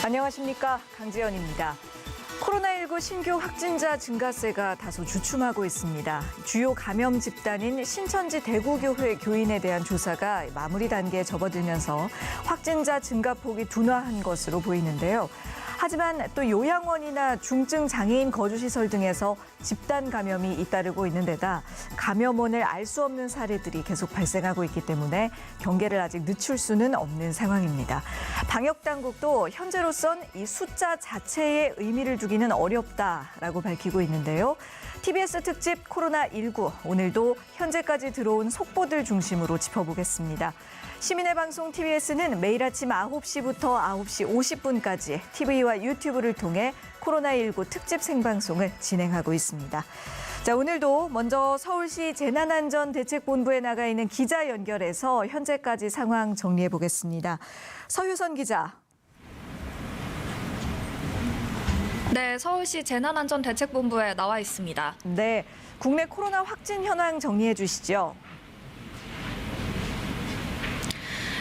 안녕하십니까, 강지연입니다. 코로나19 신규 확진자 증가세가 다소 주춤하고 있습니다. 주요 감염 집단인 신천지 대구교회 교인에 대한 조사가 마무리 단계에 접어들면서 확진자 증가폭이 둔화한 것으로 보이는데요. 하지만 또 요양원이나 중증 장애인 거주시설 등에서 집단 감염이 잇따르고 있는 데다 감염원을 알 수 없는 사례들이 계속 발생하고 있기 때문에 경계를 아직 늦출 수는 없는 상황입니다. 방역당국도 현재로선 이 숫자 자체에 의미를 두기는 어렵다라고 밝히고 있는데요. TBS 특집 코로나19, 오늘도 현재까지 들어온 속보들 중심으로 짚어보겠습니다. 시민의 방송 TBS는 매일 아침 9시부터 9시 50분까지 TV와 유튜브를 통해 코로나19 특집 생방송을 진행하고 있습니다. 자, 오늘도 먼저 서울시 재난안전대책본부에 나가 있는 기자 연결해서 현재까지 상황 정리해 보겠습니다. 서유선 기자. 네, 서울시 재난안전대책본부에 나와 있습니다. 네, 국내 코로나 확진 현황 정리해 주시죠.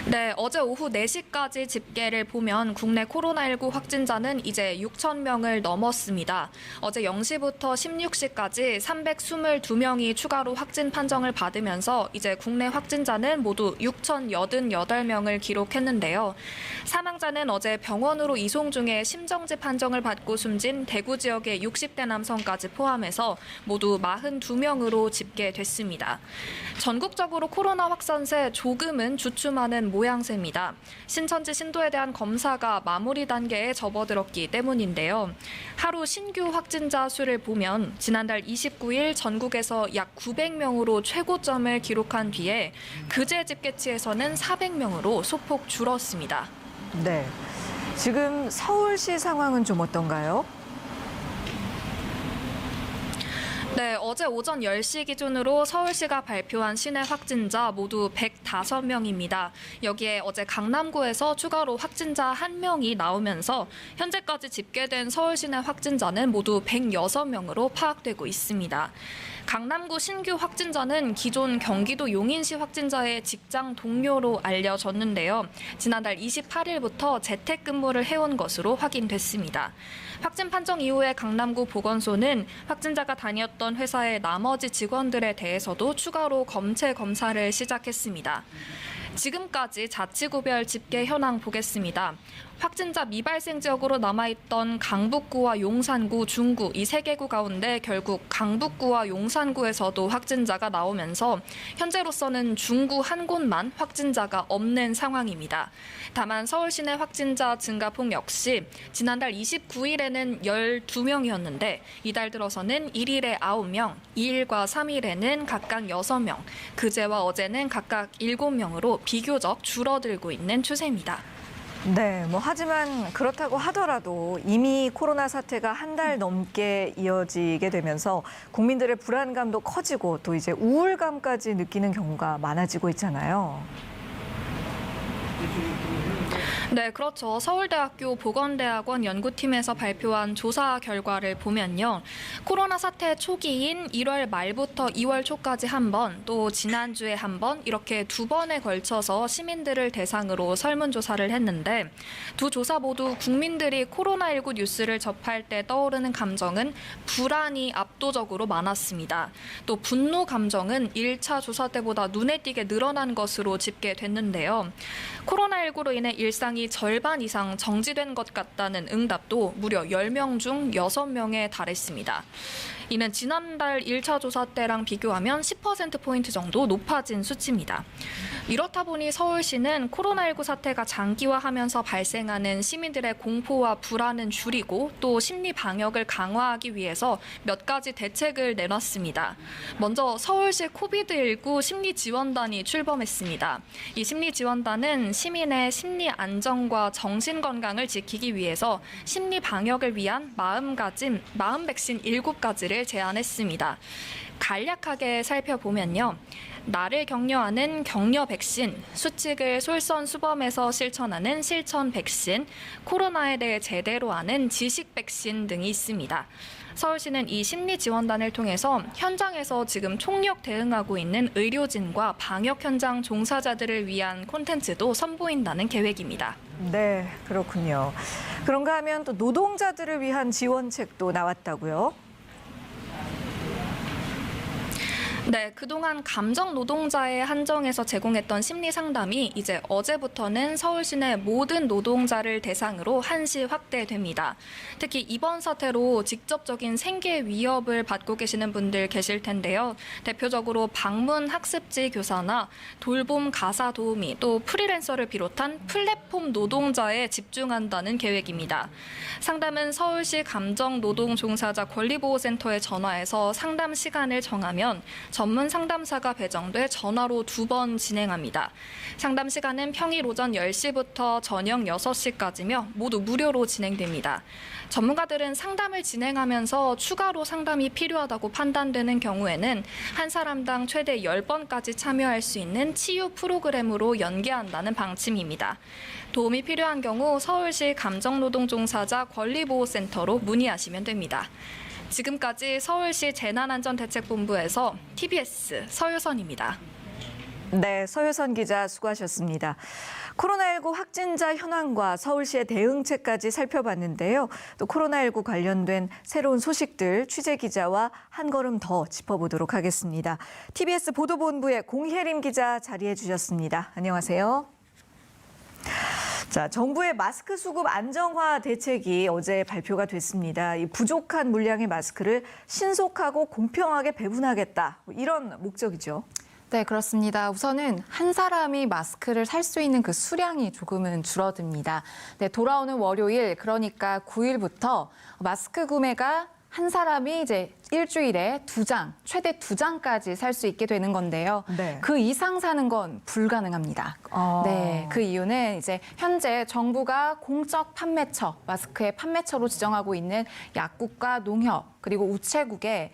네, 어제 오후 4시까지 집계를 보면 국내 코로나19 확진자는 이제 6천 명을 넘었습니다. 어제 0시부터 16시까지 322명이 추가로 확진 판정을 받으면서 이제 국내 확진자는 모두 6,088명을 기록했는데요. 사망자는 어제 병원으로 이송 중에 심정지 판정을 받고 숨진 대구 지역의 60대 남성까지 포함해서 모두 42명으로 집계됐습니다. 전국적으로 코로나 확산세 조금은 주춤하는 모양새입니다. 신천지 신도에 대한 검사가 마무리 단계에 접어들었기 때문인데요. 하루 신규 확진자 수를 보면 지난달 29일 전국에서 약 900명으로 최고점을 기록한 뒤에 그제 집계치에서는 400명으로 소폭 줄었습니다. 네, 지금 서울시 상황은 좀 어떤가요? 네, 어제 오전 10시 기준으로 서울시가 발표한 시내 확진자 모두 105명입니다. 여기에 어제 강남구에서 추가로 확진자 1명이 나오면서 현재까지 집계된 서울 시내 확진자는 모두 106명으로 파악되고 있습니다. 강남구 신규 확진자는 기존 경기도 용인시 확진자의 직장 동료로 알려졌는데요. 지난달 28일부터 재택근무를 해온 것으로 확인됐습니다. 확진 판정 이후에 강남구 보건소는 확진자가 다녔던 회사의 나머지 직원들에 대해서도 추가로 검체 검사를 시작했습니다. 지금까지 자치구별 집계 현황 보겠습니다. 확진자 미발생 지역으로 남아있던 강북구와 용산구, 중구 이 세 개구 가운데 결국 강북구와 용산구에서도 확진자가 나오면서 현재로서는 중구 한 곳만 확진자가 없는 상황입니다. 다만 서울 시내 확진자 증가폭 역시 지난달 29일에는 12명이었는데 이달 들어서는 1일에 9명, 2일과 3일에는 각각 6명, 그제와 어제는 각각 7명으로 비교적 줄어들고 있는 추세입니다. 네, 하지만 그렇다고 하더라도 이미 코로나 사태가 한 달 넘게 이어지게 되면서 국민들의 불안감도 커지고 또 이제 우울감까지 느끼는 경우가 많아지고 있잖아요. 네, 그렇죠. 서울대학교 보건대학원 연구팀에서 발표한 조사 결과를 보면요. 코로나 사태 초기인 1월 말부터 2월 초까지 한 번, 또 지난주에 한 번, 이렇게 두 번에 걸쳐서 시민들을 대상으로 설문조사를 했는데 두 조사 모두 국민들이 코로나19 뉴스를 접할 때 떠오르는 감정은 불안이 압도적으로 많았습니다. 또 분노 감정은 1차 조사 때보다 눈에 띄게 늘어난 것으로 집계됐는데요. 코로나19로 인해 일상이 절반 이상 정지된 것 같다는 응답도 무려 10명 중 6명에 달했습니다. 이는 지난달 1차 조사 때랑 비교하면 10%포인트 정도 높아진 수치입니다. 이렇다 보니 서울시는 코로나19 사태가 장기화하면서 발생하는 시민들의 공포와 불안은 줄이고 또 심리 방역을 강화하기 위해서 몇 가지 대책을 내놨습니다. 먼저 서울시 코비드19 심리지원단이 출범했습니다. 이 심리지원단은 시민의 심리 안정과 정신 건강을 지키기 위해서 심리 방역을 위한 마음 백신 7가지를 제안했습니다. 간략하게 살펴보면요. 나를 격려하는 격려 백신, 수칙을 솔선수범해서 실천하는 실천 백신, 코로나에 대해 제대로 아는 지식 백신 등이 있습니다. 서울시는 이 심리 지원단을 통해서 현장에서 지금 총력 대응하고 있는 의료진과 방역 현장 종사자들을 위한 콘텐츠도 선보인다는 계획입니다. 네, 그렇군요. 그런가 하면 또 노동자들을 위한 지원책도 나왔다고요? 네, 그동안 감정 노동자에 한정해서 제공했던 심리 상담이 이제 어제부터는 서울시 내 모든 노동자를 대상으로 한시 확대됩니다. 특히 이번 사태로 직접적인 생계 위협을 받고 계시는 분들 계실 텐데요. 대표적으로 방문 학습지 교사나 돌봄 가사 도우미 또 프리랜서를 비롯한 플랫폼 노동자에 집중한다는 계획입니다. 상담은 서울시 감정 노동 종사자 권리보호센터에 전화해서 상담 시간을 정하면 전문 상담사가 배정돼 전화로 2번 진행합니다. 상담 시간은 평일 오전 10시부터 저녁 6시까지며 모두 무료로 진행됩니다. 전문가들은 상담을 진행하면서 추가로 상담이 필요하다고 판단되는 경우에는 한 사람당 최대 10번까지 참여할 수 있는 치유 프로그램으로 연계한다는 방침입니다. 도움이 필요한 경우 서울시 감정노동종사자 권리보호센터로 문의하시면 됩니다. 지금까지 서울시 재난안전대책본부에서 TBS 서유선입니다. 네, 서유선 기자 수고하셨습니다. 코로나19 확진자 현황과 서울시의 대응책까지 살펴봤는데요. 또 코로나19 관련된 새로운 소식들 취재 기자와 한 걸음 더 짚어보도록 하겠습니다. TBS 보도본부의 공혜림 기자 자리해 주셨습니다. 안녕하세요. 자, 정부의 마스크 수급 안정화 대책이 어제 발표가 됐습니다. 이 부족한 물량의 마스크를 신속하고 공평하게 배분하겠다. 이런 목적이죠. 네, 그렇습니다. 우선은 한 사람이 마스크를 살 수 있는 그 수량이 조금은 줄어듭니다. 네, 돌아오는 월요일, 그러니까 9일부터 마스크 구매가 한 사람이 이제 일주일에 2장, 최대 2장까지 살 수 있게 되는 건데요. 네. 그 이상 사는 건 불가능합니다. 네, 그 이유는 이제 현재 정부가 공적 판매처, 마스크의 판매처로 지정하고 있는 약국과 농협, 그리고 우체국에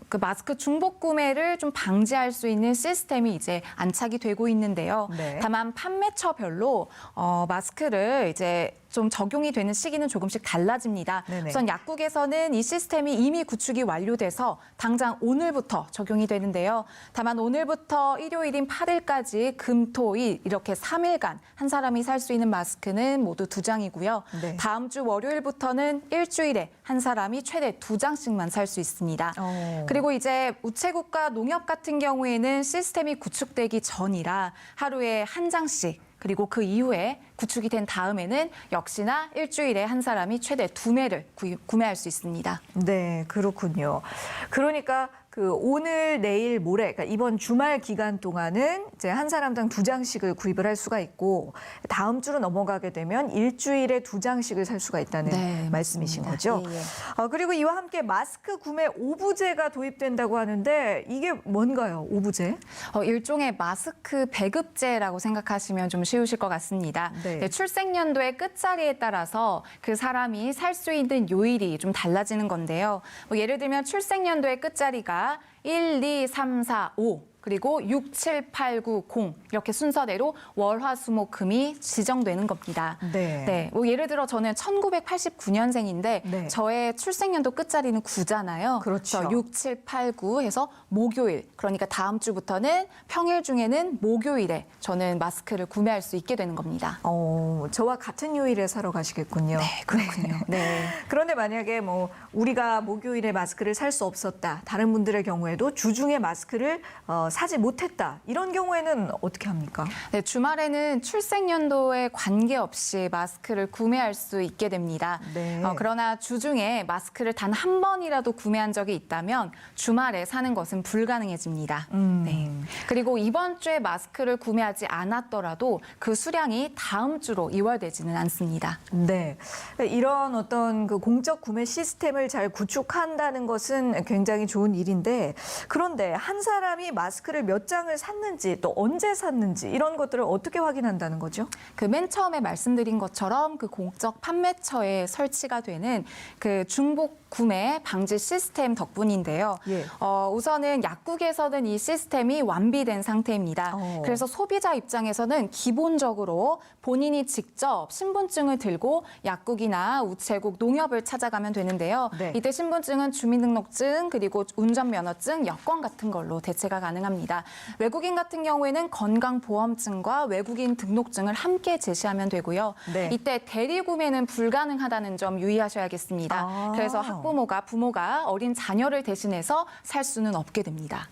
그 마스크 중복 구매를 좀 방지할 수 있는 시스템이 이제 안착이 되고 있는데요. 네. 다만 판매처별로 마스크를 이제 좀 적용이 되는 시기는 조금씩 달라집니다. 네네. 우선 약국에서는 이 시스템이 이미 구축이 완료돼서 당장 오늘부터 적용이 되는데요. 다만 오늘부터 일요일인 8일까지 금, 토, 일 이렇게 3일간 한 사람이 살 수 있는 마스크는 모두 2장이고요. 네. 다음 주 월요일부터는 일주일에 한 사람이 최대 2장씩만 살 수 있습니다. 그리고 이제 우체국과 농협 같은 경우에는 시스템이 구축되기 전이라 하루에 한 장씩 그리고 그 이후에 구축이 된 다음에는 역시나 일주일에 한 사람이 최대 2매를 구매할 수 있습니다. 네, 그렇군요. 그러니까 그 오늘, 내일, 모레, 그러니까 이번 주말 기간 동안은 이제 한 사람당 2장씩을 구입을 할 수가 있고 다음 주로 넘어가게 되면 일주일에 2장씩을 살 수가 있다는 네, 말씀이신 맞습니다. 거죠. 예, 예. 그리고 이와 함께 마스크 구매 오부제가 도입된다고 하는데 이게 뭔가요, 오부제? 일종의 마스크 배급제라고 생각하시면 좀 쉬우실 것 같습니다. 네. 네, 출생연도의 끝자리에 따라서 그 사람이 살 수 있는 요일이 좀 달라지는 건데요. 예를 들면 출생연도의 끝자리가 1, 2, 3, 4, 5 그리고 6, 7, 8, 9, 0 이렇게 순서대로 월, 화, 수, 목, 금이 지정되는 겁니다. 네. 네, 예를 들어 저는 1989년생인데 네. 저의 출생연도 끝자리는 9잖아요. 그렇죠. 6, 7, 8, 9 해서 목요일, 그러니까 다음 주부터는 평일 중에는 목요일에 저는 마스크를 구매할 수 있게 되는 겁니다. 저와 같은 요일에 사러 가시겠군요. 네, 그렇군요. 네. 그런데 만약에 뭐 우리가 목요일에 마스크를 살 수 없었다. 다른 분들의 경우에도 주중에 마스크를 사지 못했다. 이런 경우에는 어떻게 합니까? 네, 주말에는 출생연도에 관계없이 마스크를 구매할 수 있게 됩니다. 네. 그러나 주중에 마스크를 단 한 번이라도 구매한 적이 있다면 주말에 사는 것은 불가능해집니다. 네. 그리고 이번 주에 마스크를 구매하지 않았더라도 그 수량이 다음 주로 이월되지는 않습니다. 네. 이런 어떤 그 공적 구매 시스템을 잘 구축한다는 것은 굉장히 좋은 일인데 그런데 한 사람이 마스크를 몇 장을 샀는지 또 언제 샀는지 이런 것들을 어떻게 확인한다는 거죠? 그 맨 처음에 말씀드린 것처럼 그 공적 판매처에 설치가 되는 그 중복 구매 방지 시스템 덕분인데요. 예. 우선은 약국에서는 이 시스템이 완비된 상태입니다. 그래서 소비자 입장에서는 기본적으로 본인이 직접 신분증을 들고 약국이나 우체국, 농협을 찾아가면 되는데요. 네. 이때 신분증은 주민등록증, 그리고 운전면허증, 여권 같은 걸로 대체가 가능합니다. 외국인 같은 경우에는 건강보험증과 외국인 등록증을 함께 제시하면 되고요. 네. 이때 대리 구매는 불가능하다는 점 유의하셔야겠습니다. 그래서 부모가 어린 자녀를 대신해서 살 수는 없게 됩니다.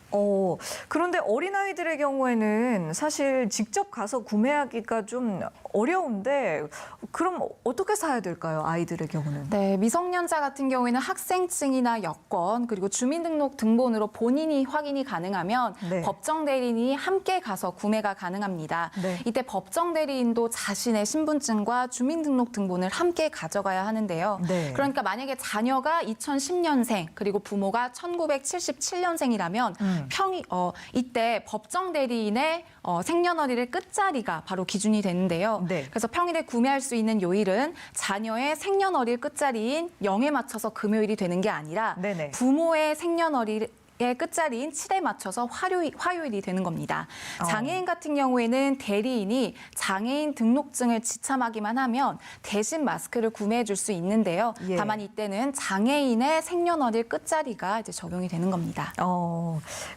그런데 어린아이들의 경우에는 사실 직접 가서 구매하기가 좀 어려운데 그럼 어떻게 사야 될까요? 아이들의 경우는. 네, 미성년자 같은 경우에는 학생증이나 여권 그리고 주민등록 등본으로 본인이 확인이 가능하면 네. 법정 대리인이 함께 가서 구매가 가능합니다. 네. 이때 법정 대리인도 자신의 신분증과 주민등록 등본을 함께 가져가야 하는데요. 네. 그러니까 만약에 자녀가 2010년생 그리고 부모가 1977년생이라면 이때 법정 대리인의 생년월일의 끝자리가 바로 기준이 되는데요. 네. 그래서 평일에 구매할 수 있는 요일은 자녀의 생년월일 끝자리인 0에 맞춰서 금요일이 되는 게 아니라 네네. 부모의 생년월일 의 끝자리인 7에 맞춰서 화요일이 되는 겁니다. 장애인 같은 경우에는 대리인이 장애인 등록증을 지참하기만 하면 대신 마스크를 구매해 줄 수 있는데요. 예. 다만 이때는 장애인의 생년월일 끝자리가 이제 적용이 되는 겁니다.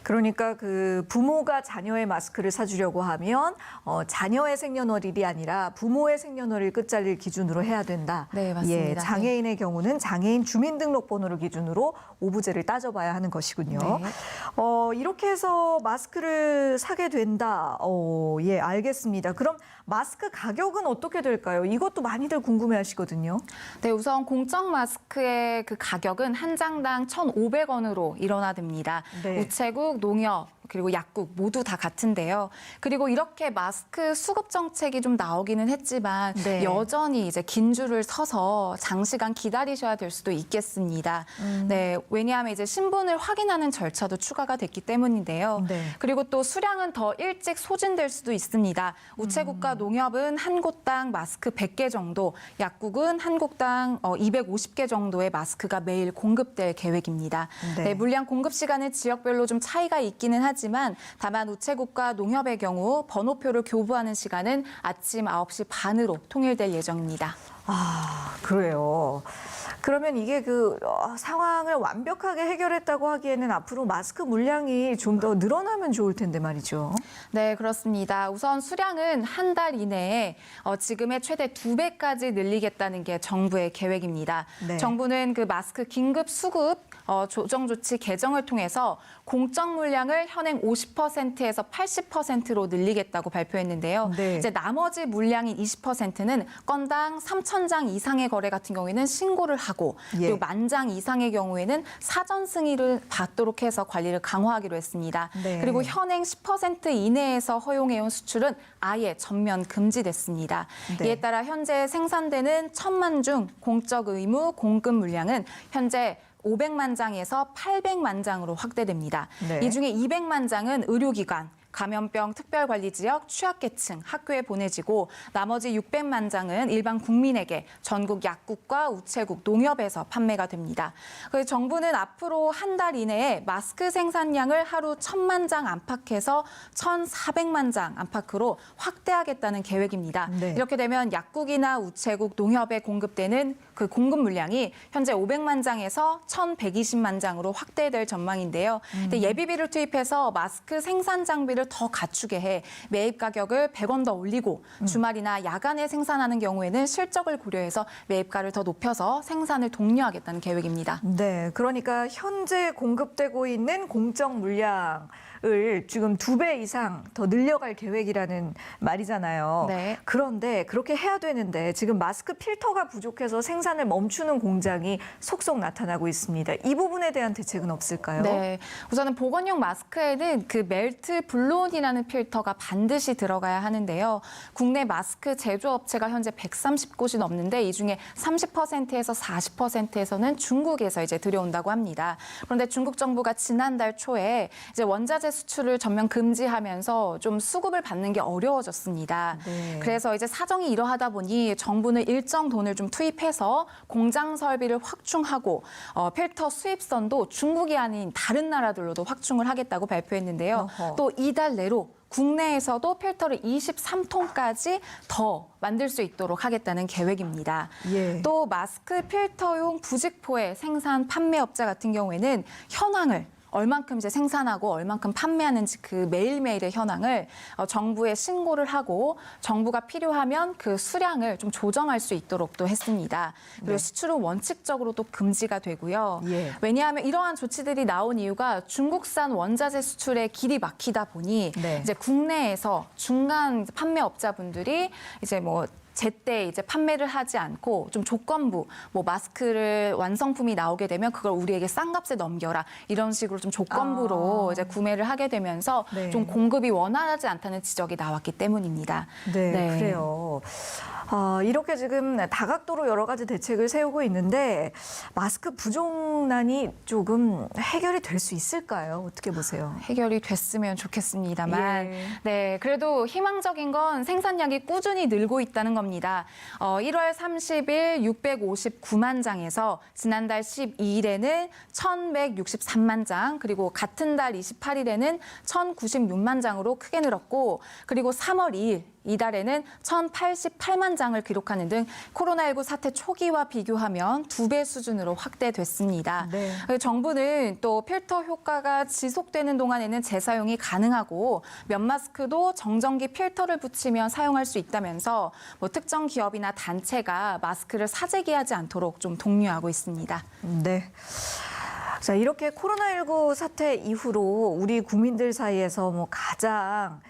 그러니까 그 부모가 자녀의 마스크를 사주려고 하면 자녀의 생년월일이 아니라 부모의 생년월일 끝자리를 기준으로 해야 된다. 네, 맞습니다. 예, 장애인의 경우는 장애인 주민등록번호를 기준으로 오부제를 따져봐야 하는 것이군요. 네. 이렇게 해서 마스크를 사게 된다. 예, 알겠습니다. 그럼 마스크 가격은 어떻게 될까요? 이것도 많이들 궁금해하시거든요. 네, 우선 공적 마스크의 그 가격은 한 장당 1,500원으로 일어나듭니다. 네. 우체국, 농협, 그리고 약국 모두 다 같은데요. 그리고 이렇게 마스크 수급 정책이 좀 나오기는 했지만 네. 여전히 이제 긴 줄을 서서 장시간 기다리셔야 될 수도 있겠습니다. 네, 왜냐하면 이제 신분을 확인하는 절차도 추가가 됐기 때문인데요. 네. 그리고 또 수량은 더 일찍 소진될 수도 있습니다. 우체국과 농협은 한 곳당 마스크 100개 정도, 약국은 한 곳당 250개 정도의 마스크가 매일 공급될 계획입니다. 네. 네, 물량 공급 시간은 지역별로 좀 차이가 있기는 하지만 다만 우체국과 농협의 경우 번호표를 교부하는 시간은 아침 9시 반으로 통일될 예정입니다. 그래요. 그러면 이게 상황을 완벽하게 해결했다고 하기에는 앞으로 마스크 물량이 좀 더 늘어나면 좋을 텐데 말이죠. 네, 그렇습니다. 우선 수량은 한 달 이내에 지금의 최대 2배까지 늘리겠다는 게 정부의 계획입니다. 네. 정부는 그 마스크 긴급 수급 조정 조치 개정을 통해서 공적 물량을 현행 50%에서 80%로 늘리겠다고 발표했는데요. 네. 이제 나머지 물량인 20%는 건당 3,000장 이상의 거래 같은 경우에는 신고를 하고 예. 그리고 10,000장 이상의 경우에는 사전 승인을 받도록 해서 관리를 강화하기로 했습니다. 네. 그리고 현행 10% 이내에서 허용해온 수출은 아예 전면 금지됐습니다. 네. 이에 따라 현재 생산되는 1,000만 중 공적 의무 공급 물량은 현재 500만 장에서 800만 장으로 확대됩니다. 네. 이 중에 200만 장은 의료기관, 감염병 특별관리지역, 취약계층, 학교에 보내지고 나머지 600만 장은 일반 국민에게 전국 약국과 우체국, 농협에서 판매가 됩니다. 그래서 정부는 앞으로 한 달 이내에 마스크 생산량을 하루 1,000만 장 안팎에서 1,400만 장 안팎으로 확대하겠다는 계획입니다. 네. 이렇게 되면 약국이나 우체국, 농협에 공급되는 그 공급 물량이 현재 500만 장에서 1,120만 장으로 확대될 전망인데요. 근데 예비비를 투입해서 마스크 생산 장비를 더 갖추게 해 매입 가격을 100원 더 올리고 주말이나 야간에 생산하는 경우에는 실적을 고려해서 매입가를 더 높여서 생산을 독려하겠다는 계획입니다. 네, 그러니까 현재 공급되고 있는 공적 물량을 지금 2배 이상 더 늘려갈 계획이라는 말이잖아요. 네. 그런데 그렇게 해야 되는데 지금 마스크 필터가 부족해서 생산을 멈추는 공장이 속속 나타나고 있습니다. 이 부분에 대한 대책은 없을까요? 네, 우선은 보건용 마스크에는 그 멜트 블론이라는 필터가 반드시 들어가야 하는데요. 국내 마스크 제조업체가 현재 130곳이 넘는데 이 중에 30%에서 40%에서는 중국에서 이제 들여온다고 합니다. 그런데 중국 정부가 지난달 초에 이제 원자재 수출을 전면 금지하면서 좀 수급을 받는 게 어려워졌습니다. 네. 그래서 이제 사정이 이러하다 보니 정부는 일정 돈을 좀 투입해서 공장 설비를 확충하고 필터 수입선도 중국이 아닌 다른 나라들로도 확충을 하겠다고 발표했는데요. 어허. 또 이달 내로 국내에서도 필터를 23톤까지 더 만들 수 있도록 하겠다는 계획입니다. 예. 또 마스크 필터용 부직포의 생산 판매업자 같은 경우에는 현황을 얼만큼 이제 생산하고 얼만큼 판매하는지 그 매일매일의 현황을 정부에 신고를 하고 정부가 필요하면 그 수량을 좀 조정할 수 있도록 또 했습니다. 그리고 네. 수출은 원칙적으로 또 금지가 되고요. 예. 왜냐하면 이러한 조치들이 나온 이유가 중국산 원자재 수출에 길이 막히다 보니 네. 이제 국내에서 중간 판매업자분들이 이제 뭐 제때 이제 판매를 하지 않고 좀 조건부 뭐 마스크를 완성품이 나오게 되면 그걸 우리에게 싼 값에 넘겨라 이런 식으로 좀 조건부로 이제 구매를 하게 되면서 네. 좀 공급이 원활하지 않다는 지적이 나왔기 때문입니다. 네, 그래요. 이렇게 지금 다각도로 여러 가지 대책을 세우고 있는데 마스크 부족난이 조금 해결이 될 수 있을까요? 어떻게 보세요? 해결이 됐으면 좋겠습니다만, 예. 네, 그래도 희망적인 건 생산량이 꾸준히 늘고 있다는 겁니다. 1월 30일 659만 장에서 지난달 12일에는 1,163만 장, 그리고 같은 달 28일에는 1,096만 장으로 크게 늘었고, 그리고 3월 2일 이달에는 1,088만 장을 기록하는 등 코로나19 사태 초기와 비교하면 2배 수준으로 확대됐습니다. 네. 정부는 또 필터 효과가 지속되는 동안에는 재사용이 가능하고 면 마스크도 정전기 필터를 붙이면 사용할 수 있다면서 뭐 특정 기업이나 단체가 마스크를 사재기하지 않도록 좀 독려하고 있습니다. 네. 자, 이렇게 코로나19 사태 이후로 우리 국민들 사이에서 뭐 가장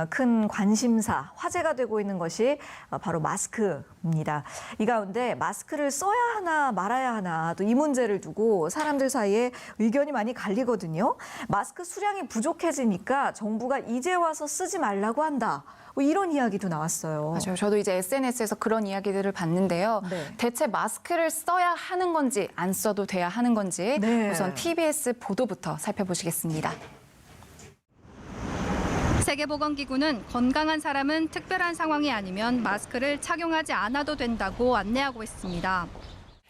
큰 관심사, 화제가 되고 있는 것이 바로 마스크입니다. 이 가운데 마스크를 써야 하나 말아야 하나 또 이 문제를 두고 사람들 사이에 의견이 많이 갈리거든요. 마스크 수량이 부족해지니까 정부가 이제 와서 쓰지 말라고 한다. 뭐 이런 이야기도 나왔어요. 맞아요. 저도 이제 SNS에서 그런 이야기들을 봤는데요. 네. 대체 마스크를 써야 하는 건지 안 써도 돼야 하는 건지 네. 우선 TBS 보도부터 살펴보시겠습니다. 세계보건기구는 건강한 사람은 특별한 상황이 아니면 마스크를 착용하지 않아도 된다고 안내하고 있습니다.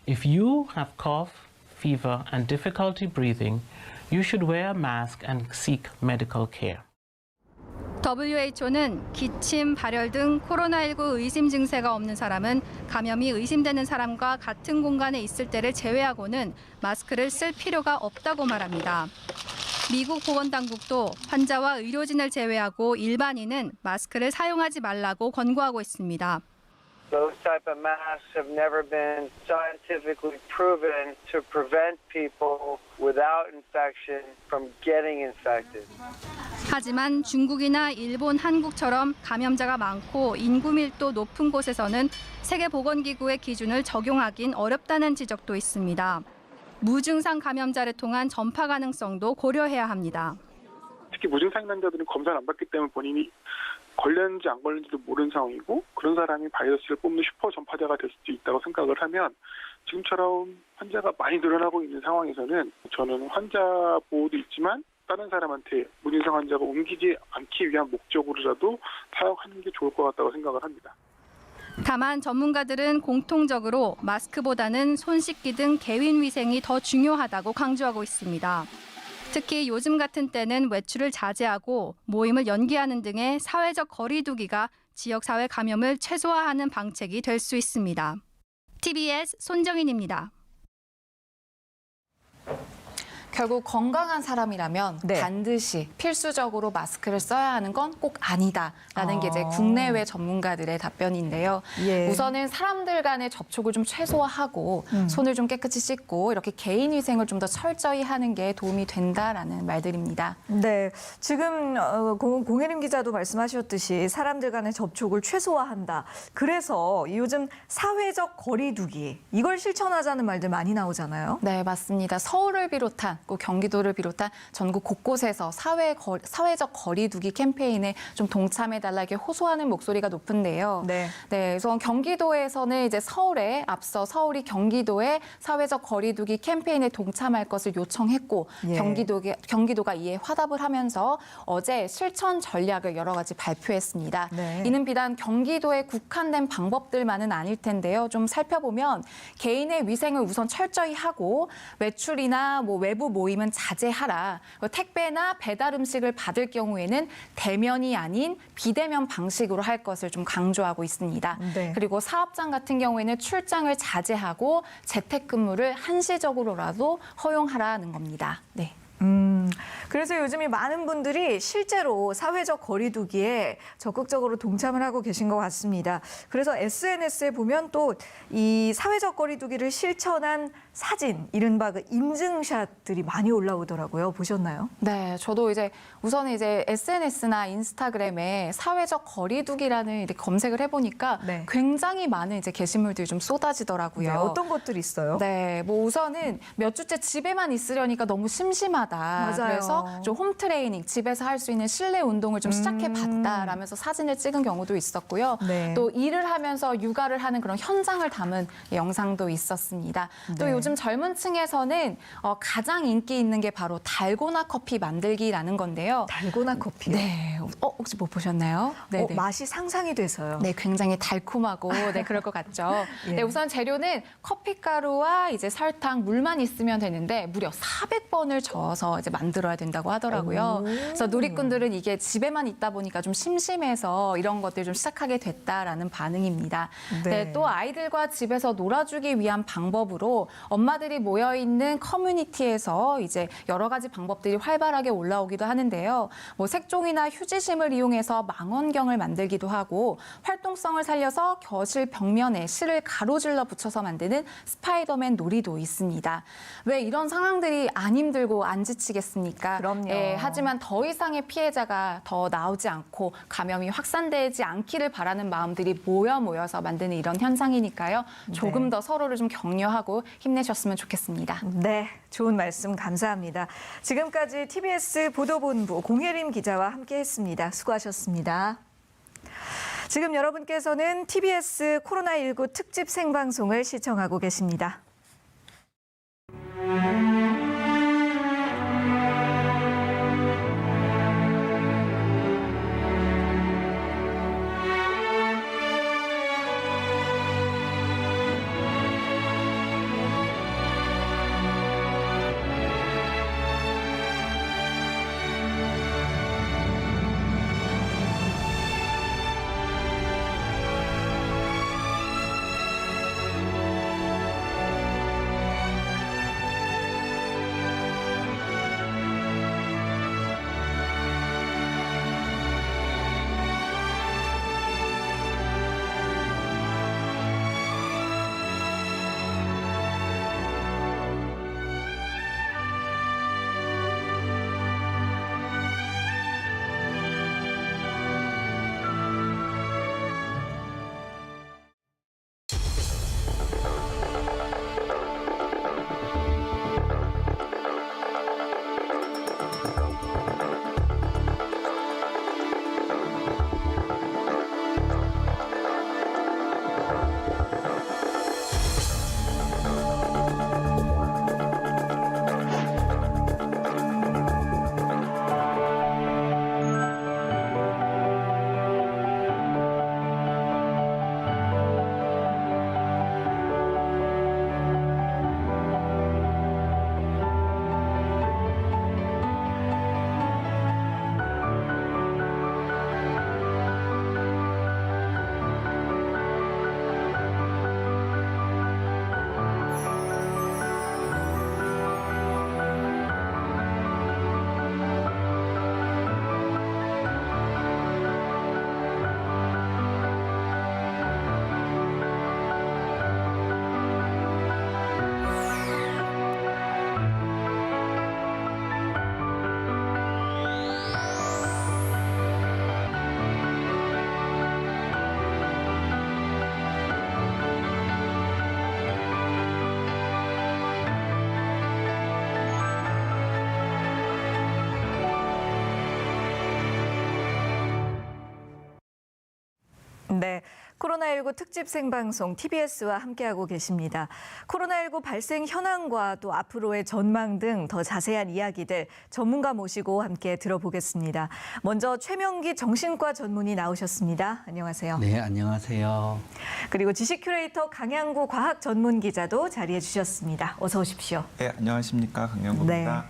If you have cough, fever, and difficulty breathing, you should wear a mask and seek medical care. WHO는 기침, 발열 등 코로나19 의심 증세가 없는 사람은 감염이 의심되는 사람과 같은 공간에 있을 때를 제외하고는 마스크를 쓸 필요가 없다고 말합니다. 미국 보건당국도 환자와 의료진을 제외하고 일반인은 마스크를 사용하지 말라고 권고하고 있습니다. Those type of masks have never been scientifically proven to prevent people without infection from getting infected. 하지만 중국이나 일본, 한국처럼 감염자가 많고 인구 밀도 높은 곳에서는 세계보건기구의 기준을 적용하긴 어렵다는 지적도 있습니다. 무증상 감염자를 통한 전파 가능성도 고려해야 합니다. 특히 무증상 환자들은 검사를 안 받기 때문에 본인이 걸렸는지 안 걸렸는지도 모르는 상황이고 그런 사람이 바이러스를 뽑는 슈퍼 전파자가 될 수도 있다고 생각을 하면 지금처럼 환자가 많이 늘어나고 있는 상황에서는 저는 환자 보호도 있지만 다른 사람한테 무증상 환자가 옮기지 않기 위한 목적으로라도 사용하는 게 좋을 것 같다고 생각을 합니다. 다만 전문가들은 공통적으로 마스크보다는 손 씻기 등 개인 위생이 더 중요하다고 강조하고 있습니다. 특히 요즘 같은 때는 외출을 자제하고 모임을 연기하는 등의 사회적 거리 두기가 지역사회 감염을 최소화하는 방책이 될 수 있습니다. TBS 손정인입니다. 결국 건강한 사람이라면 네. 반드시 필수적으로 마스크를 써야 하는 건 꼭 아니다라는 게 이제 국내외 전문가들의 답변인데요. 예. 우선은 사람들 간의 접촉을 좀 최소화하고 손을 좀 깨끗이 씻고 이렇게 개인 위생을 좀 더 철저히 하는 게 도움이 된다라는 말들입니다. 네, 지금 공혜림 기자도 말씀하셨듯이 사람들 간의 접촉을 최소화한다. 그래서 요즘 사회적 거리두기 이걸 실천하자는 말들 많이 나오잖아요. 네, 맞습니다. 서울을 비롯한 꼭 경기도를 비롯한 전국 곳곳에서 사회적 거리두기 캠페인에 좀 동참해달라 이렇게 호소하는 목소리가 높은데요. 네. 네, 우선 경기도에서는 이제 서울에 앞서 서울이 경기도의 사회적 거리두기 캠페인에 동참할 것을 요청했고 예. 경기도가 이에 화답을 하면서 어제 실천 전략을 여러 가지 발표했습니다. 네. 이는 비단 경기도에 국한된 방법들만은 아닐 텐데요. 좀 살펴보면 개인의 위생을 우선 철저히 하고 외출이나 외부 모임은 자제하라. 택배나 배달 음식을 받을 경우에는 대면이 아닌 비대면 방식으로 할 것을 좀 강조하고 있습니다. 네. 그리고 사업장 같은 경우에는 출장을 자제하고 재택근무를 한시적으로라도 허용하라는 겁니다. 네. 그래서 요즘 많은 분들이 실제로 사회적 거리두기에 적극적으로 동참을 하고 계신 것 같습니다. 그래서 SNS에 보면 또 이 사회적 거리두기를 실천한 사진, 이른바 그 인증샷들이 많이 올라오더라고요. 보셨나요? 네, 저도 우선은 SNS나 인스타그램에 사회적 거리두기라는 이렇게 검색을 해보니까 네. 굉장히 많은 게시물들이 좀 쏟아지더라고요. 네, 어떤 것들이 있어요? 네, 우선은 몇 주째 집에만 있으려니까 너무 심심하다. 맞아요. 그래서 좀 홈트레이닝, 집에서 할 수 있는 실내 운동을 좀 시작해봤다라면서 사진을 찍은 경우도 있었고요. 네. 또 일을 하면서 육아를 하는 그런 현장을 담은 영상도 있었습니다. 또 네. 요즘 젊은 층에서는 가장 인기 있는 게 바로 달고나 커피 만들기라는 건데요. 달고나 커피요? 네, 혹시 못 보셨나요? 네, 맛이 상상이 돼서요. 네, 굉장히 달콤하고 그럴 것 같죠. 예. 네, 우선 재료는 커피가루와 설탕, 물만 있으면 되는데 무려 400번을 저어서 만들어야 된다고 하더라고요. 그래서 누리꾼들은 이게 집에만 있다 보니까 좀 심심해서 이런 것들 좀 시작하게 됐다라는 반응입니다. 네, 또 아이들과 집에서 놀아주기 위한 방법으로 엄마들이 모여 있는 커뮤니티에서 여러 가지 방법들이 활발하게 올라오기도 하는데요. 색종이나 휴지심을 이용해서 망원경을 만들기도 하고 활동성을 살려서 거실 벽면에 실을 가로질러 붙여서 만드는 스파이더맨 놀이도 있습니다. 왜 이런 상황들이 안 힘들고 안 지치겠습니까? 그럼요. 하지만 더 이상의 피해자가 더 나오지 않고 감염이 확산되지 않기를 바라는 마음들이 모여서 만드는 이런 현상이니까요. 조금 더 서로를 좀 격려하고 힘내셨으면 좋겠습니다. 네, 좋은 말씀 감사합니다. 지금까지 TBS 보도본부 공예림 기자와 함께했습니다. 수고하셨습니다. 지금 여러분께서는 TBS 코로나19 특집 생방송을 시청하고 계십니다. 네, 코로나19 특집 생방송 TBS와 함께하고 계십니다. 코로나19 발생 현황과 또 앞으로의 전망 등 더 자세한 이야기들 전문가 모시고 함께 들어보겠습니다. 먼저 최명기 정신과 전문의 나오셨습니다. 안녕하세요. 네, 안녕하세요. 그리고 지식 큐레이터 강양구 과학 전문 기자도 자리해 주셨습니다. 어서 오십시오. 네, 안녕하십니까. 강영구입니다.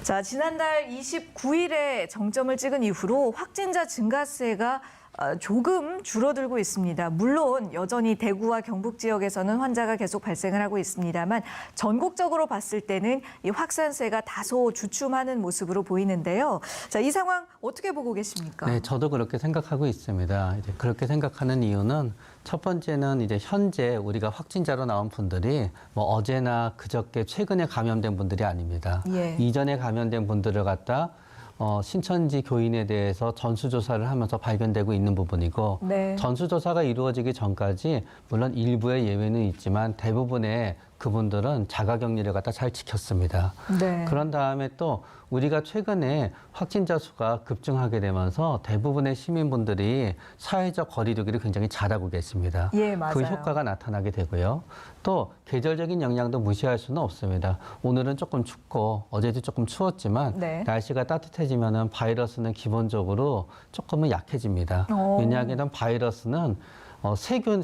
자, 지난달 29일에 정점을 찍은 이후로 확진자 증가세가 조금 줄어들고 있습니다. 물론 여전히 대구와 경북 지역에서는 환자가 계속 발생을 하고 있습니다만 전국적으로 봤을 때는 이 확산세가 다소 주춤하는 모습으로 보이는데요. 자, 이 상황 어떻게 보고 계십니까? 네, 저도 그렇게 생각하고 있습니다. 이제 그렇게 생각하는 이유는 첫 번째는 이제 현재 우리가 확진자로 나온 분들이 뭐 어제나 그저께 최근에 감염된 분들이 아닙니다. 예. 이전에 감염된 분들을 갖다 신천지 교인에 대해서 전수조사를 하면서 발견되고 있는 부분이고 네. 전수조사가 이루어지기 전까지 물론 일부의 예외는 있지만 대부분의 그분들은 자가격리를 갖다 잘 지켰습니다. 네. 그런 다음에 또 우리가 최근에 확진자 수가 급증하게 되면서 대부분의 시민분들이 사회적 거리두기를 굉장히 잘하고 계십니다. 예, 맞아요. 그 효과가 나타나게 되고요. 또 계절적인 영향도 무시할 수는 없습니다. 오늘은 조금 춥고 어제도 조금 추웠지만 네. 날씨가 따뜻해지면은 바이러스는 기본적으로 조금은 약해집니다. 오. 왜냐하면 바이러스는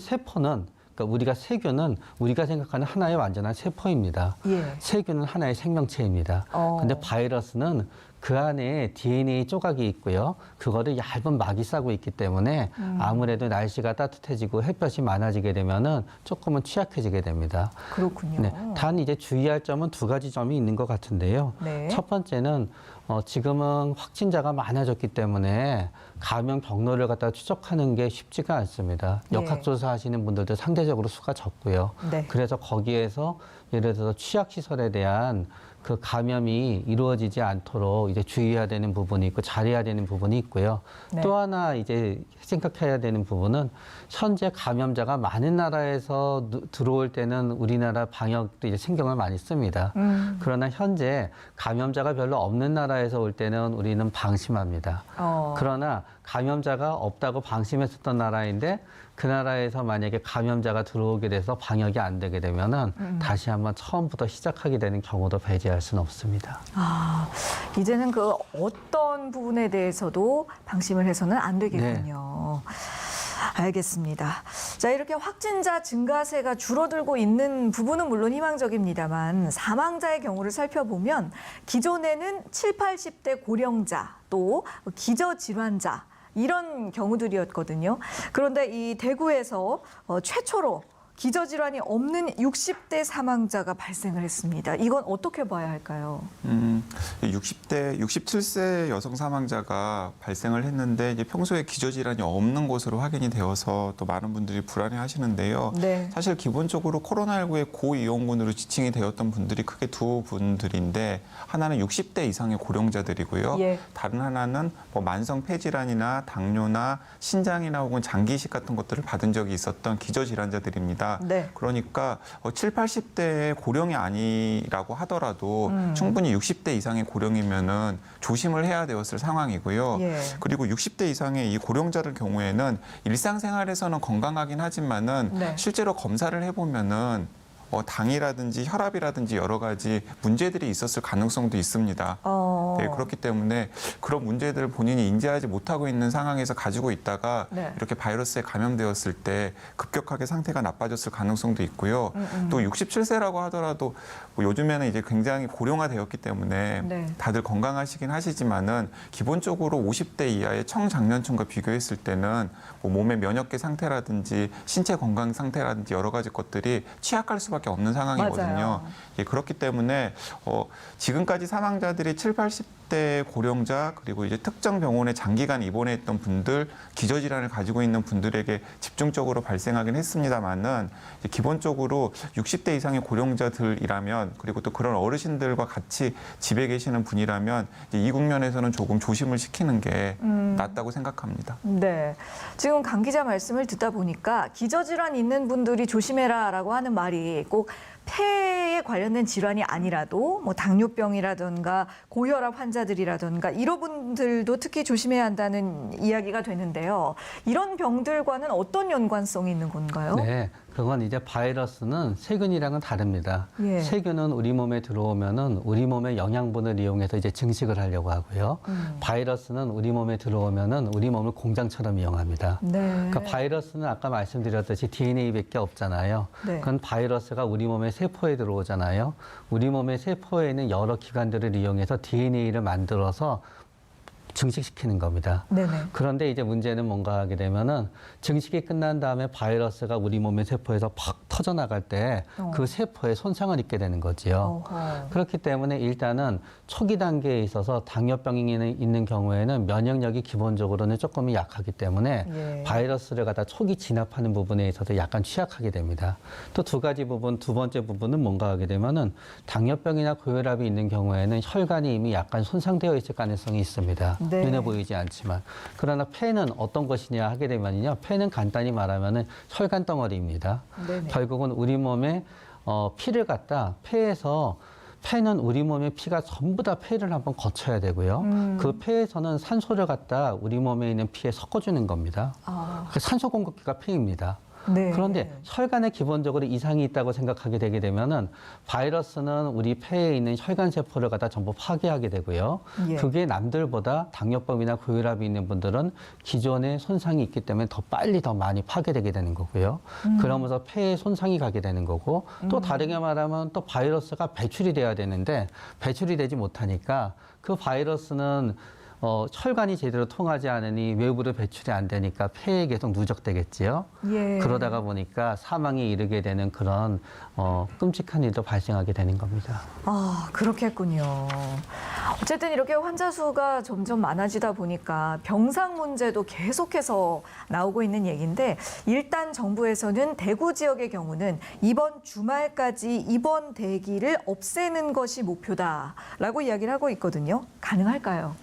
세포는 그러니까 우리가 세균은 우리가 생각하는 하나의 완전한 세포입니다. 예. 세균은 하나의 생명체입니다. 근데 바이러스는 그 안에 DNA 조각이 있고요. 그거를 얇은 막이 싸고 있기 때문에 아무래도 날씨가 따뜻해지고 햇볕이 많아지게 되면은 조금은 취약해지게 됩니다. 그렇군요. 네, 단 이제 주의할 점은 두 가지 점이 있는 것 같은데요. 네. 첫 번째는 지금은 확진자가 많아졌기 때문에 감염 경로를 갖다 추적하는 게 쉽지가 않습니다. 예. 역학조사 하시는 분들도 상대적으로 수가 적고요. 네. 그래서 거기에서 예를 들어서 취약시설에 대한 그 감염이 이루어지지 않도록 이제 주의해야 되는 부분이 있고 잘해야 되는 부분이 있고요. 네. 또 하나 이제 생각해야 되는 부분은 현재 감염자가 많은 나라에서 들어올 때는 우리나라 방역도 이제 신경을 많이 씁니다. 그러나 현재 감염자가 별로 없는 나라에서 올 때는 우리는 방심합니다. 그러나 감염자가 없다고 방심했었던 나라인데 그 나라에서 만약에 감염자가 들어오게 돼서 방역이 안 되게 되면은 다시 한번 처음부터 시작하게 되는 경우도 배제할 수는 없습니다. 아, 이제는 그 어떤 부분에 대해서도 방심을 해서는 안 되겠군요. 알겠습니다. 자, 이렇게 확진자 증가세가 줄어들고 있는 부분은 물론 희망적입니다만 사망자의 경우를 살펴보면 기존에는 7, 80대 고령자 또 기저질환자 이런 경우들이었거든요. 그런데 이 대구에서 최초로 기저질환이 없는 60대 사망자가 발생을 했습니다. 이건 어떻게 봐야 할까요? 67세 여성 사망자가 발생을 했는데 이제 평소에 기저질환이 없는 것으로 확인이 되어서 또 많은 분들이 불안해하시는데요. 네. 사실 기본적으로 코로나19의 고위험군으로 지칭이 되었던 분들이 크게 두 분들인데 하나는 60대 이상의 고령자들이고요. 예. 다른 하나는 뭐 만성 폐질환이나 당뇨나 신장이나 혹은 장기이식 같은 것들을 받은 적이 있었던 기저질환자들입니다. 네. 그러니까 7, 80대의 고령이 아니라고 하더라도 충분히 60대 이상의 고령이면은 조심을 해야 되었을 상황이고요. 예. 그리고 60대 이상의 이 고령자들 경우에는 일상생활에서는 건강하긴 하지만은 네. 실제로 검사를 해보면은 당이라든지 혈압이라든지 여러 가지 문제들이 있었을 가능성도 있습니다. 네, 그렇기 때문에 그런 문제들을 본인이 인지하지 못하고 있는 상황에서 가지고 있다가 네. 이렇게 바이러스에 감염되었을 때 급격하게 상태가 나빠졌을 가능성도 있고요. 또 67세라고 하더라도 뭐 요즘에는 이제 굉장히 고령화되었기 때문에 네. 다들 건강하시긴 하시지만은 기본적으로 50대 이하의 청장년층과 비교했을 때는 뭐 몸의 면역계 상태라든지 신체 건강 상태라든지 여러 가지 것들이 취약할 수밖에 없는 상황이거든요. 맞아요. 예, 그렇기 때문에 지금까지 사망자들이 7, 80대 고령자 그리고 이제 특정 병원에 장기간 입원했던 분들, 기저질환을 가지고 있는 분들에게 집중적으로 발생하긴 했습니다만은 기본적으로 60대 이상의 고령자들이라면 그리고 또 그런 어르신들과 같이 집에 계시는 분이라면 이제 이 국면에서는 조금 조심을 시키는 게 낫다고 생각합니다. 네. 지금 강 기자 말씀을 듣다 보니까 기저질환 있는 분들이 조심해라라고 하는 말이 꼭 폐에 관련된 질환이 아니라도 뭐 당뇨병이라든가 고혈압 환자들이라든가 이런 분들도 특히 조심해야 한다는 이야기가 되는데요. 이런 병들과는 어떤 연관성이 있는 건가요? 네, 그건 이제 바이러스는 세균이랑은 다릅니다. 예. 세균은 우리 몸에 들어오면은 우리 몸의 영양분을 이용해서 이제 증식을 하려고 하고요. 바이러스는 우리 몸에 들어오면은 우리 몸을 공장처럼 이용합니다. 네. 그러니까 바이러스는 아까 말씀드렸듯이 DNA밖에 없잖아요. 네. 그건 바이러스가 우리 몸의 세포에 들어오잖아요. 우리 몸의 세포에 있는 여러 기관들을 이용해서 DNA를 만들어서 증식시키는 겁니다. 네네. 그런데 이제 문제는 뭔가 하게 되면은 증식이 끝난 다음에 바이러스가 우리 몸의 세포에서 팍 터져나갈 때 그 세포에 손상을 입게 되는 거지요. 그렇기 때문에 일단은 초기 단계에 있어서 당뇨병이 있는 경우에는 면역력이 기본적으로는 조금 약하기 때문에 예. 바이러스를 갖다 초기 진압하는 부분에 있어서 약간 취약하게 됩니다. 또 두 가지 부분, 두 번째 부분은 뭔가 하게 되면은 당뇨병이나 고혈압이 있는 경우에는 혈관이 이미 약간 손상되어 있을 가능성이 있습니다. 네. 눈에 보이지 않지만. 그러나 폐는 어떤 것이냐 하게 되면요. 폐는 간단히 말하면은 혈관 덩어리입니다. 네네. 결국은 우리 몸에 피를 갖다 폐는 우리 몸의 피가 전부 다 폐를 한번 거쳐야 되고요. 그 폐에서는 산소를 갖다 우리 몸에 있는 피에 섞어주는 겁니다. 그 산소 공급기가 폐입니다. 네. 그런데 혈관에 기본적으로 이상이 있다고 생각하게 되게 되면은 바이러스는 우리 폐에 있는 혈관 세포를 갖다 전부 파괴하게 되고요. 예. 그게 남들보다 당뇨병이나 고혈압이 있는 분들은 기존에 손상이 있기 때문에 더 빨리 더 많이 파괴되게 되는 거고요. 그러면서 폐에 손상이 가게 되는 거고 또 다르게 말하면 또 바이러스가 배출이 돼야 되는데 배출이 되지 못하니까 그 바이러스는 혈관이 제대로 통하지 않으니 외부로 배출이 안 되니까 폐에 계속 누적되겠지요. 예. 그러다가 보니까 사망에 이르게 되는 그런 끔찍한 일도 발생하게 되는 겁니다. 아, 그렇겠군요. 어쨌든 이렇게 환자 수가 점점 많아지다 보니까 병상 문제도 계속해서 나오고 있는 얘기인데 일단 정부에서는 대구 지역의 경우는 이번 주말까지 입원 대기를 없애는 것이 목표다라고 이야기를 하고 있거든요. 가능할까요?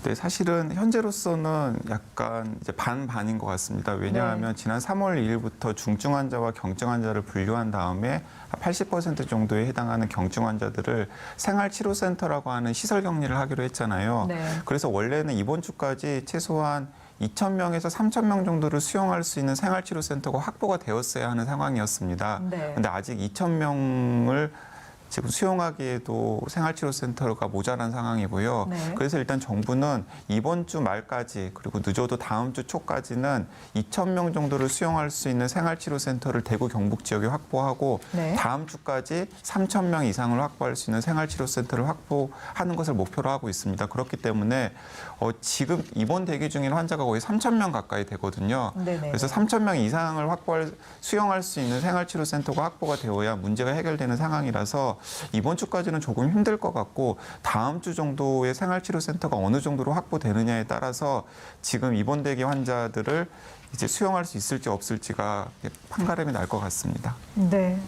네, 사실은 현재로서는 약간 이제 반반인 것 같습니다. 왜냐하면 지난 3월 2일부터 중증 환자와 경증 환자를 분류한 다음에 80% 정도에 해당하는 경증 환자들을 생활치료센터라고 하는 시설 격리를 하기로 했잖아요. 네. 그래서 원래는 이번 주까지 최소한 2,000명에서 3,000명 정도를 수용할 수 있는 생활치료센터가 확보가 되었어야 하는 상황이었습니다. 네. 근데 아직 2,000명을 지금 수용하기에도 생활치료센터가 모자란 상황이고요. 네. 그래서 일단 정부는 이번 주 말까지 그리고 늦어도 다음 주 초까지는 2,000명 정도를 수용할 수 있는 생활치료센터를 대구 경북 지역에 확보하고 네. 다음 주까지 3,000명 이상을 확보할 수 있는 생활치료센터를 확보하는 것을 목표로 하고 있습니다. 그렇기 때문에 지금 입원 대기 중인 환자가 거의 3,000명 가까이 되거든요. 네네. 그래서 3,000명 이상을 수용할 수 있는 생활치료센터가 확보가 되어야 문제가 해결되는 상황이라서 이번 주까지는 조금 힘들 것 같고 다음 주 정도의 생활치료센터가 어느 정도로 확보되느냐에 따라서 지금 입원 대기 환자들을 이제 수용할 수 있을지 없을지가 판가름이 날 것 같습니다. 네.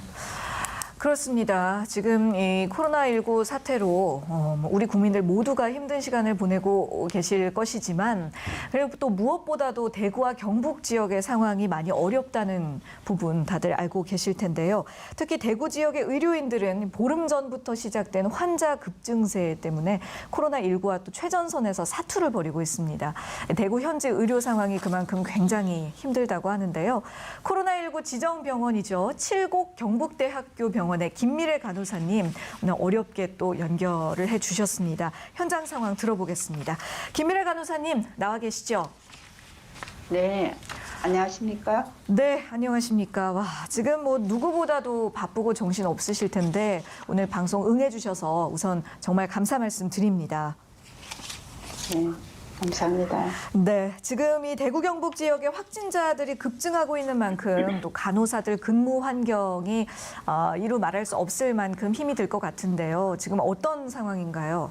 그렇습니다. 지금 이 코로나19 사태로 우리 국민들 모두가 힘든 시간을 보내고 계실 것이지만 그리고 또 무엇보다도 대구와 경북 지역의 상황이 많이 어렵다는 부분 다들 알고 계실 텐데요. 특히 대구 지역의 의료인들은 보름 전부터 시작된 환자 급증세 때문에 코로나19와 또 최전선에서 사투를 벌이고 있습니다. 대구 현재 의료 상황이 그만큼 굉장히 힘들다고 하는데요. 코로나19 지정병원이죠. 칠곡 경북대학교 병원의 김미래 간호사님 오늘 어렵게 또 연결을 해주셨습니다. 현장 상황 들어보겠습니다. 김미래 간호사님 나와 계시죠? 네, 안녕하십니까? 네, 안녕하십니까. 와, 지금 뭐 누구보다도 바쁘고 정신 없으실 텐데 오늘 방송 응해주셔서 우선 정말 감사 말씀 드립니다. 네, 감사합니다. 네, 지금 이 대구 경북 지역의 확진자들이 급증하고 있는 만큼 또 간호사들 근무 환경이 이루 말할 수 없을 만큼 힘이 들 것 같은데요. 지금 어떤 상황인가요?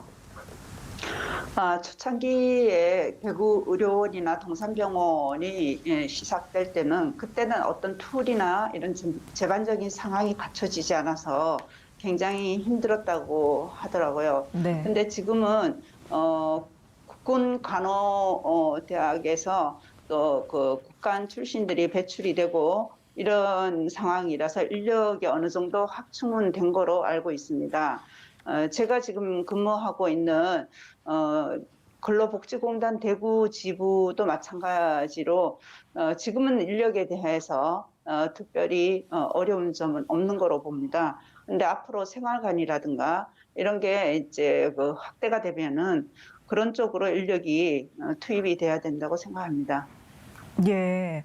초창기에 대구 의료원이나 동산병원이 시작될 때는 그때는 어떤 툴이나 이런 제반적인 상황이 갖춰지지 않아서 굉장히 힘들었다고 하더라고요. 네. 근데 지금은 국군 간호대학에서 또 그 국간 출신들이 배출이 되고 이런 상황이라서 인력이 어느 정도 확충은 거로 알고 있습니다. 제가 지금 근무하고 있는 근로복지공단 대구 지부도 마찬가지로 지금은 인력에 대해서 특별히 어려운 점은 없는 거로 봅니다. 근데 앞으로 생활관이라든가 이런 게 이제 그 확대가 되면은 그런 쪽으로 인력이 투입이 돼야 된다고 생각합니다. 예.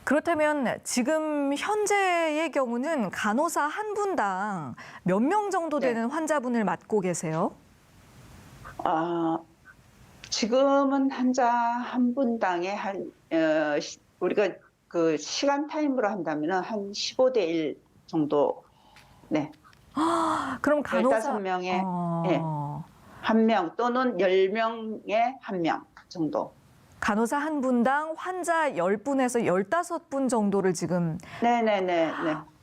그렇다면 지금 현재의 경우는 간호사 한 분당 몇 명 정도 되는 환자분을 맡고 계세요? 지금은 환자 한 분당에 우리가 그 시간 타임으로 한다면 한 15대 1 정도. 네. 그럼 간호사 15명에 예, 1명 또는 10명에 1명 정도. 간호사 한 분당 환자 10분에서 15분 정도를 지금 네네네.